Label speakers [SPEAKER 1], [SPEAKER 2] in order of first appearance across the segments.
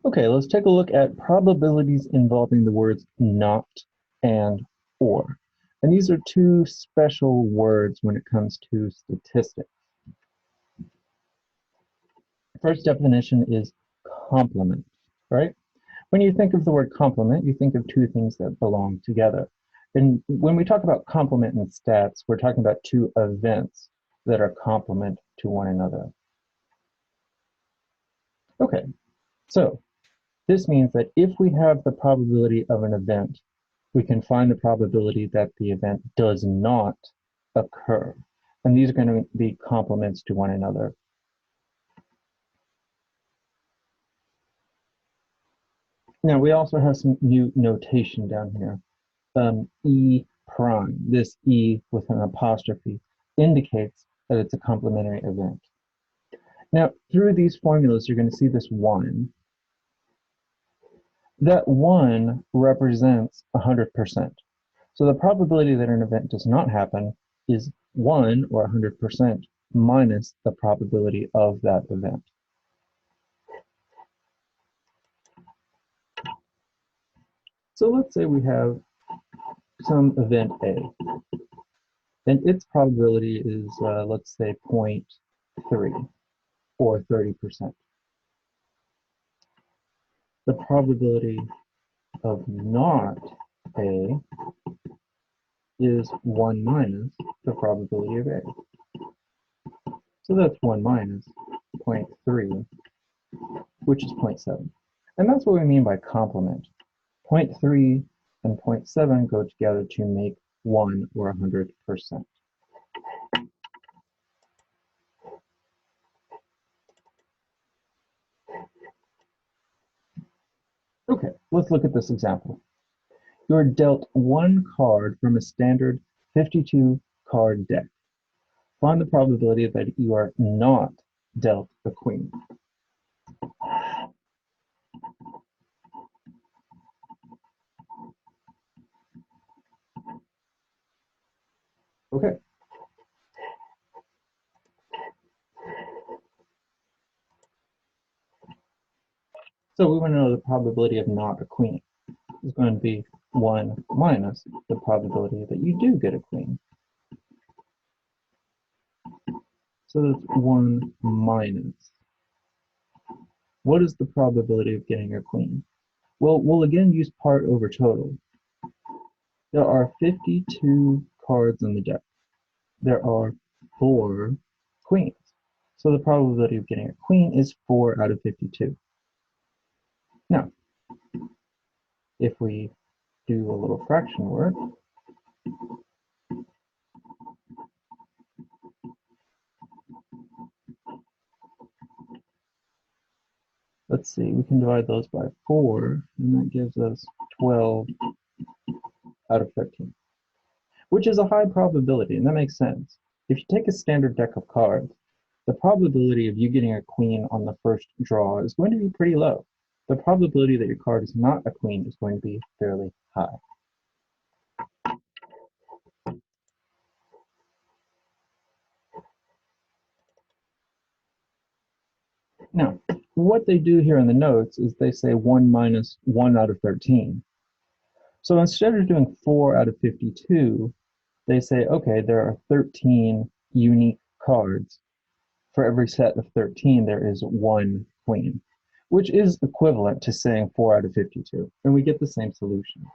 [SPEAKER 1] Okay, let's take a look at probabilities involving the words not and or. And these are two special words when it comes to statistics. First definition is complement, right? When you think of the word complement, you think of two things that belong together. And when we talk about complement in stats, we're talking about two events that are complement to one another. Okay, so this means that if we have the probability of an event, we can find the probability that the event does not occur. And these are going to be complements to one another. Now, we also have some new notation down here. E prime, this E with an apostrophe, indicates that it's a complementary event. Now, through these formulas, you're going to see this 1. That 1 represents 100%. So the probability that an event does not happen is 1, or 100%, minus the probability of that event. So let's say we have some event A, and its probability is, let's say, 0.3, or 30%. The probability of not A is 1 minus the probability of A. So that's 1 minus 0.3, which is 0.7. And that's what we mean by complement. 0.3 and 0.7 go together to make 1, or 100%. Okay, let's look at this example. You're dealt one card from a standard 52 card deck. Find the probability that you are not dealt a queen. Okay. So we want to know the probability of not a queen is going to be 1 minus the probability that you do get a queen. So that's 1 minus. What is the probability of getting a queen? Well, we'll again use part over total. There are 52 cards in the deck. There are 4 queens. So the probability of getting a queen is 4 out of 52. Now, if we do a little fraction work, let's see, we can divide those by 4, and that gives us 12 out of 13, which is a high probability, and that makes sense. If you take a standard deck of cards, the probability of you getting a queen on the first draw is going to be pretty low. The probability that your card is not a queen is going to be fairly high. Now, what they do here in the notes is they say 1 minus 1 out of 13. So instead of doing 4 out of 52, they say, okay, there are 13 unique cards. For every set of 13, there is 1 queen, which is equivalent to saying 4 out of 52, and we get the same solution.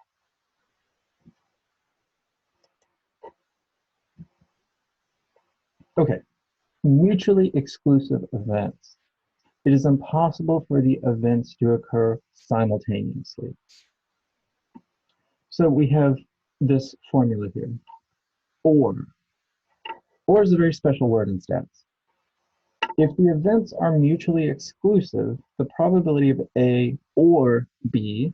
[SPEAKER 1] Okay, mutually exclusive events. It is impossible for the events to occur simultaneously. So we have this formula here, or. Or is a very special word in stats. If the events are mutually exclusive, the probability of A or B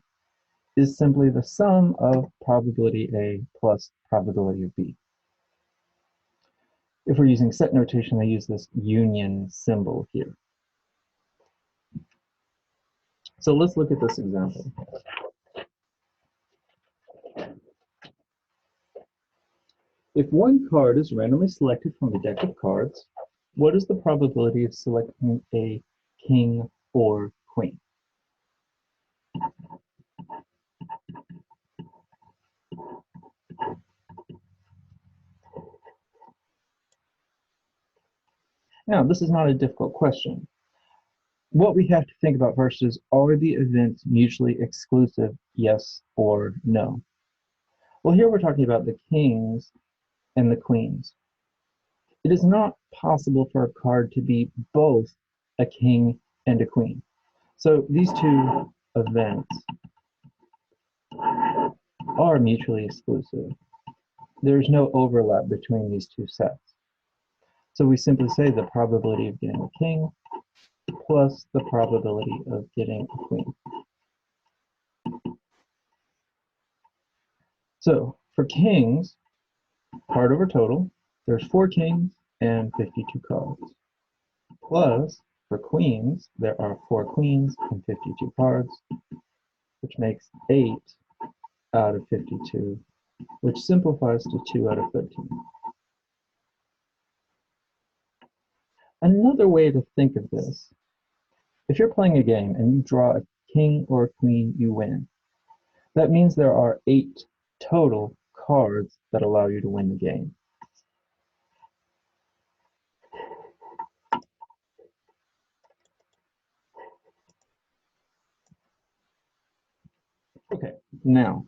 [SPEAKER 1] is simply the sum of probability A plus probability of B. If we're using set notation, I use this union symbol here. So let's look at this example. If one card is randomly selected from the deck of cards, what is the probability of selecting a king or queen? Now, this is not a difficult question. What we have to think about first is, are the events mutually exclusive, yes or no? Well, here we're talking about the kings and the queens. It is not possible for a card to be both a king and a queen. So these two events are mutually exclusive. There's no overlap between these two sets. So we simply say the probability of getting a king plus the probability of getting a queen. So for kings, card over total, there's 4 kings and 52 cards. Plus, for queens, there are 4 queens and 52 cards, which makes 8 out of 52, which simplifies to 2 out of 13. Another way to think of this, if you're playing a game and you draw a king or a queen, you win. That means there are 8 total cards that allow you to win the game. Okay, now,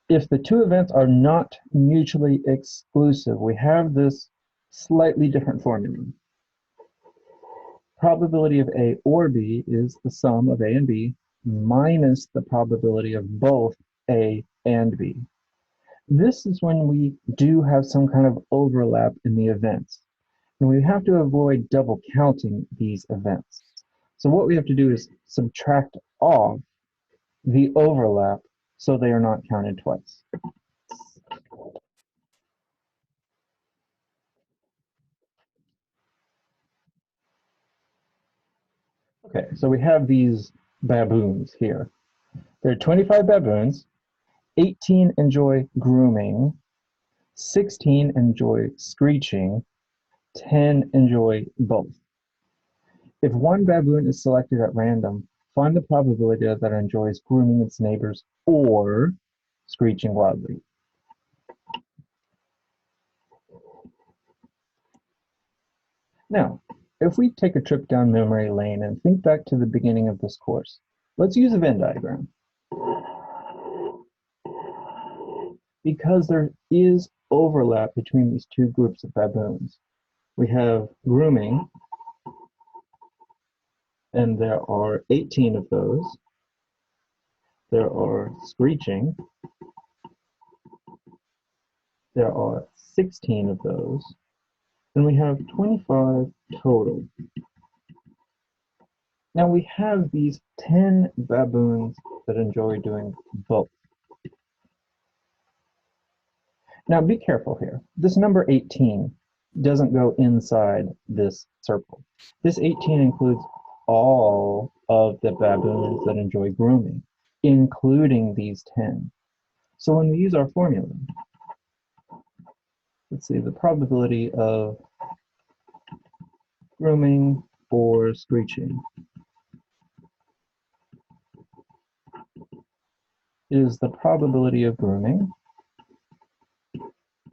[SPEAKER 1] if the two events are not mutually exclusive, we have this slightly different formula. Probability of A or B is the sum of A and B minus the probability of both A and B. This is when we do have some kind of overlap in the events, and we have to avoid double counting these events. So what we have to do is subtract off the overlap so they are not counted twice. Okay, so we have these baboons here. There are 25 baboons, 18 enjoy grooming, 16 enjoy screeching, 10 enjoy both. If one baboon is selected at random, find the probability that it enjoys grooming its neighbors or screeching loudly. Now, if we take a trip down memory lane and think back to the beginning of this course, let's use a Venn diagram. Because there is overlap between these two groups of baboons, we have grooming, and there are 18 of those. There are screeching. There are 16 of those. And we have 25 total. Now we have these 10 baboons that enjoy doing both. Now be careful here. This number 18 doesn't go inside this circle. This 18 includes all of the baboons that enjoy grooming, including these 10. So when we use our formula, let's see, the probability of grooming or screeching is the probability of grooming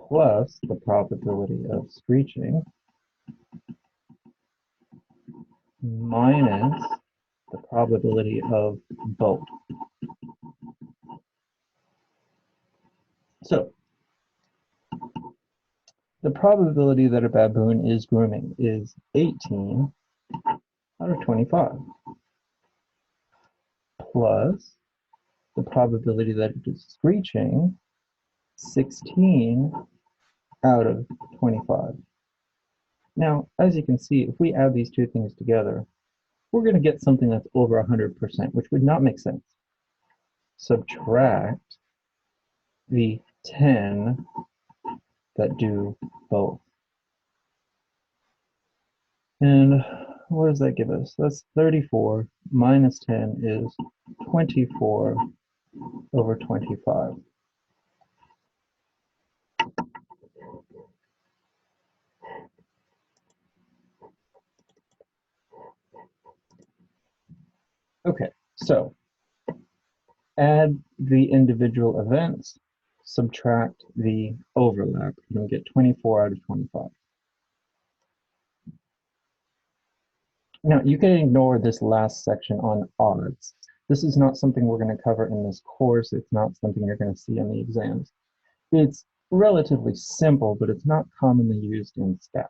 [SPEAKER 1] plus the probability of screeching minus the probability of both. So the probability that a baboon is grooming is 18 out of 25 plus the probability that it is screeching 16 out of 25. Now, as you can see, if we add these two things together, we're going to get something that's over 100%, which would not make sense. Subtract the 10 that do both. And what does that give us? That's 34 minus 10 is 24 over 25. Okay, so add the individual events, subtract the overlap, and we get 24 out of 25. Now, you can ignore this last section on odds. This is not something we're going to cover in this course. It's not something you're going to see in the exams. It's relatively simple, but it's not commonly used in stats.